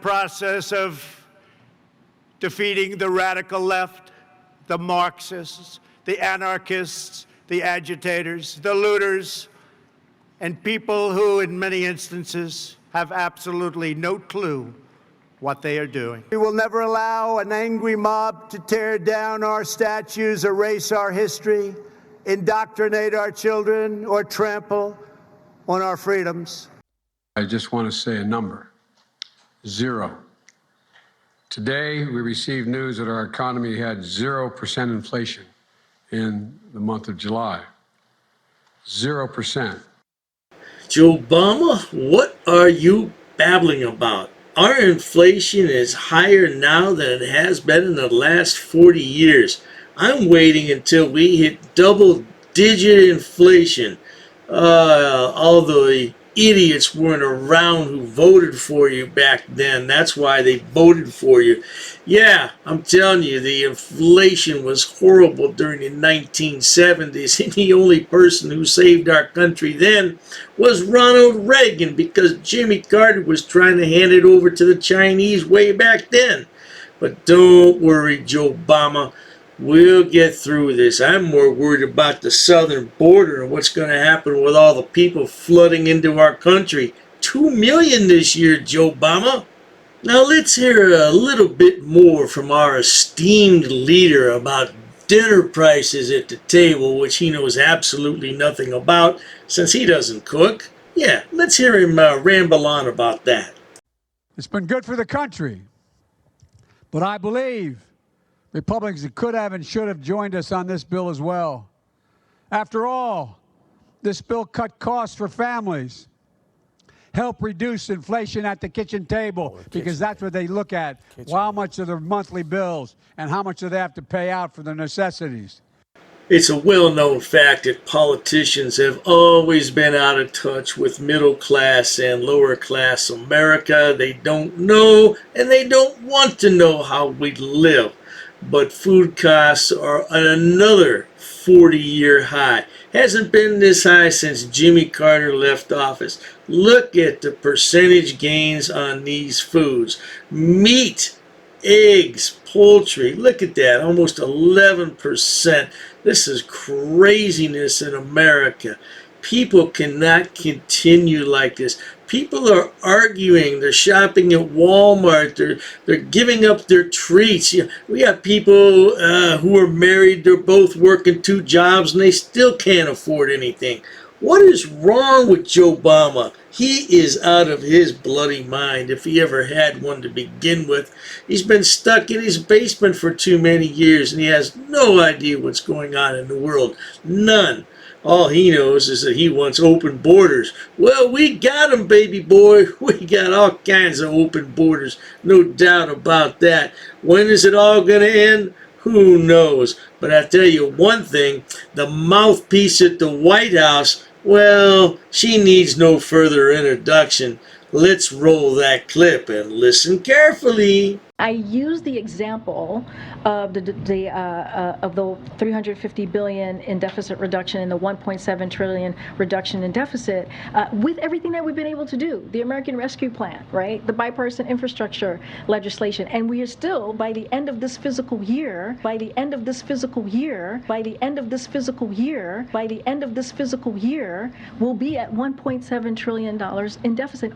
Process of defeating the radical left, the Marxists, the anarchists, the agitators, the looters, and people who, in many instances, have absolutely no clue what they are doing. We will never allow an angry mob to tear down our statues, erase our history, indoctrinate our children, or trample on our freedoms. I just want to say a number: 0. Today, we received news that our economy had 0% inflation in the month of July. 0%. JoeBama, what are you babbling about? Our inflation is higher now than it has been in the last 40 years. I'm waiting until we hit double-digit inflation. All the idiots weren't around who voted for you back then. That's why they voted for you. Yeah, I'm telling you, the inflation was horrible during the 1970s, and the only person who saved our country then was Ronald Reagan, because Jimmy Carter was trying to hand it over to the Chinese way back then. But don't worry, JoeBama. We'll get through this. I'm more worried about the southern border and what's going to happen with all the people flooding into our country. 2 million this year, JoeBama. Now let's hear a little bit more from our esteemed leader about dinner prices at the table, which he knows absolutely nothing about since he doesn't cook. Yeah, let's hear him ramble on about that. It's been good for the country, but I believe Republicans could have and should have joined us on this bill as well. After all, this bill cut costs for families, help reduce inflation at the kitchen table, because that's what they look at. How much are their monthly bills and how much do they have to pay out for their necessities? It's a well-known fact that politicians have always been out of touch with middle-class and lower-class America. They don't know and they don't want to know how we live. But food costs are at another 40-year high. Hasn't been this high since Jimmy Carter left office. Look at the percentage gains on these foods. Meat, eggs, poultry, look at that, almost 11%. This is craziness in America. People cannot continue like this. People are arguing. They're shopping at Walmart. They're giving up their treats. We got people who are married. They're both working 2 jobs and they still can't afford anything. What is wrong with JoeBama? He is out of his bloody mind, if he ever had one to begin with. He's been stuck in his basement for too many years and he has no idea what's going on in the world. None. All he knows is that he wants open borders. Well, we got them, baby boy. We got all kinds of open borders. No doubt about that. When is it all going to end? Who knows? But I tell you one thing, the mouthpiece at the White House, well, she needs no further introduction. Let's roll that clip and listen carefully. I use the example of the 350 billion in deficit reduction and the 1.7 trillion reduction in deficit with everything that we've been able to do. The American Rescue Plan, right? The bipartisan infrastructure legislation, and we are still, by the end of this fiscal year, we'll be at 1.7 trillion dollars in deficit.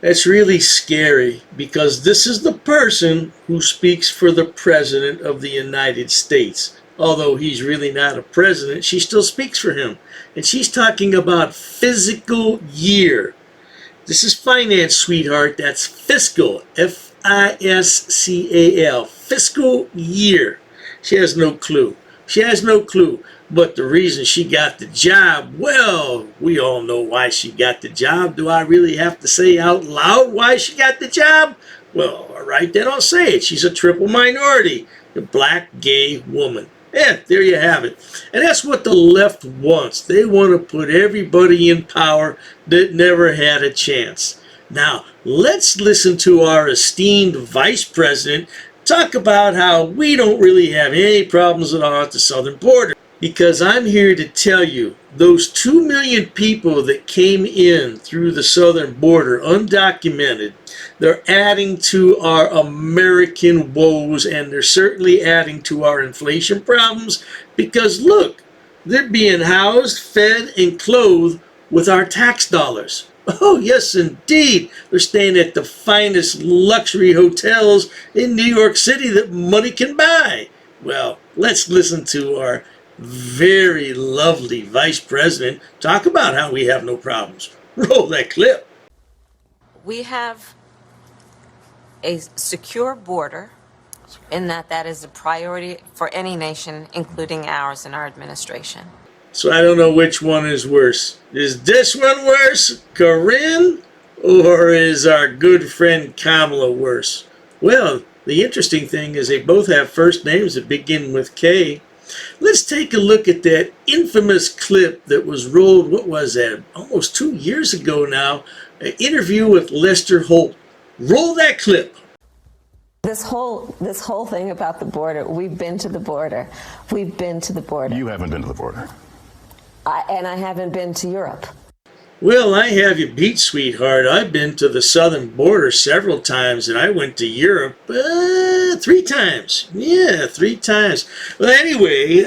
That's really scary, because this is the person who speaks for the President of the United States. Although he's really not a president, she still speaks for him. And she's talking about fiscal year. This is finance, sweetheart. That's fiscal. F-I-S-C-A-L. Fiscal year. She has no clue. She has no clue. But the reason she got the job, well, we all know why she got the job. Do I really have to say out loud why she got the job? Well, all right, then I'll say it. She's a triple minority, the black gay woman. Yeah, there you have it. And that's what the left wants. They want to put everybody in power that never had a chance. Now, let's listen to our esteemed vice president talk about how we don't really have any problems at all at the southern border. Because I'm here to tell you those 2 million people that came in through the southern border undocumented, they're adding to our American woes, and they're certainly adding to our inflation problems because look, they're being housed, fed, and clothed with our tax dollars. Oh, yes, indeed. They're staying at the finest luxury hotels in New York City that money can buy. Well, let's listen to our very lovely vice president talk about how we have no problems. Roll that clip. We have a secure border in that is a priority for any nation, including ours and our administration. So I don't know which one is worse. Is this one worse, Karrine, or is our good friend Kamala worse? Well, the interesting thing is they both have first names that begin with K. Let's take a look at that infamous clip that was rolled, what was that, almost 2 years ago now, an interview with Lester Holt. Roll that clip. This whole thing about the border, we've been to the border. We've been to the border. You haven't been to the border. And I haven't been to Europe. Well, I have you beat, sweetheart. I've been to the southern border several times, and I went to Europe 3 times. Yeah, 3 times. Well, anyway,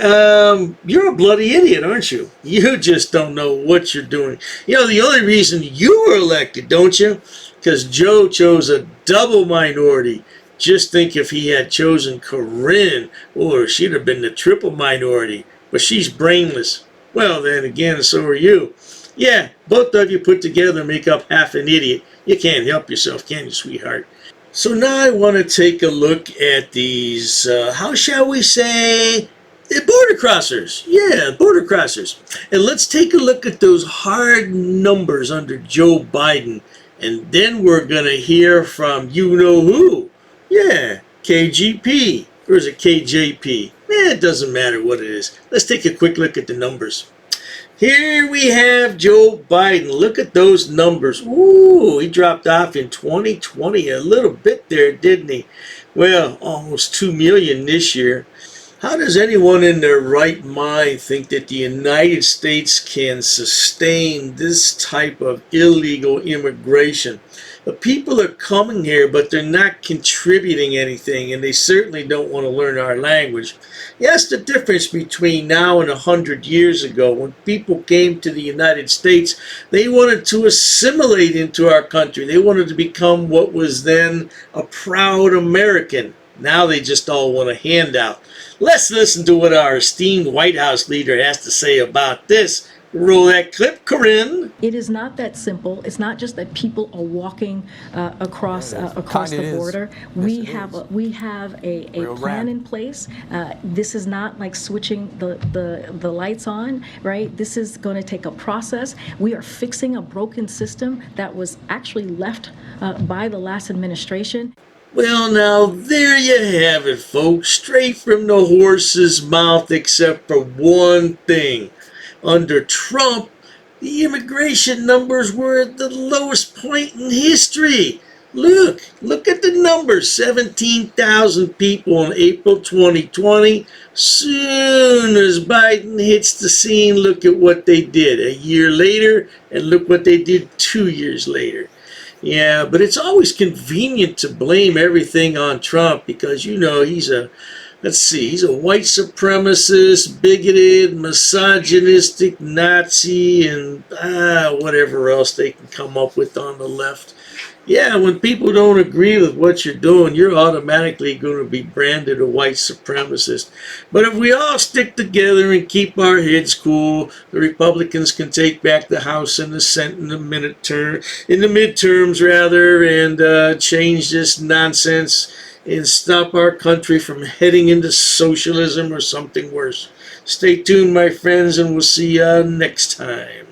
you're a bloody idiot, aren't you? You just don't know what you're doing. You know, the only reason you were elected, don't you? Because Joe chose a double minority. Just think if he had chosen Karrine, or she'd have been the triple minority. But she's brainless. Well, then again, so are you. Yeah, both of you put together make up half an idiot. You can't help yourself, can you, sweetheart? So now I want to take a look at these, how shall we say, border crossers. Yeah, border crossers. And let's take a look at those hard numbers under Joe Biden. And then we're going to hear from you-know-who. Yeah, KGP. Or is it KJP? It doesn't matter what it is. Let's take a quick look at the numbers. Here we have Joe Biden. Look at those numbers. Ooh, he dropped off in 2020 a little bit there, didn't he? Well, almost 2 million this year. How does anyone in their right mind think that the United States can sustain this type of illegal immigration? The people are coming here, but they're not contributing anything, and they certainly don't want to learn our language. Yes, the difference between now and 100 years ago, when people came to the United States, they wanted to assimilate into our country. They wanted to become what was then a proud American. Now they just all want a handout. Let's listen to what our esteemed White House leader has to say about this. Roll that clip, Karrine. It is not that simple. It's not just that people are walking across the border. We have a plan in place. This is not like switching the lights on, right? This is going to take a process. We are fixing a broken system that was actually left by the last administration. Well, now, there you have it, folks. Straight from the horse's mouth, except for one thing. Under Trump, the immigration numbers were at the lowest point in history. Look at the numbers. 17,000 people in April 2020. Soon as Biden hits the scene, look at what they did a year later, and look what they did 2 years later. Yeah, but it's always convenient to blame everything on Trump because, you know, he's a white supremacist, bigoted, misogynistic Nazi, and whatever else they can come up with on the left. Yeah, when people don't agree with what you're doing, you're automatically going to be branded a white supremacist. But if we all stick together and keep our heads cool, the Republicans can take back the House and the Senate in the midterms rather, and change this nonsense and stop our country from heading into socialism or something worse. Stay tuned, my friends, and we'll see you next time.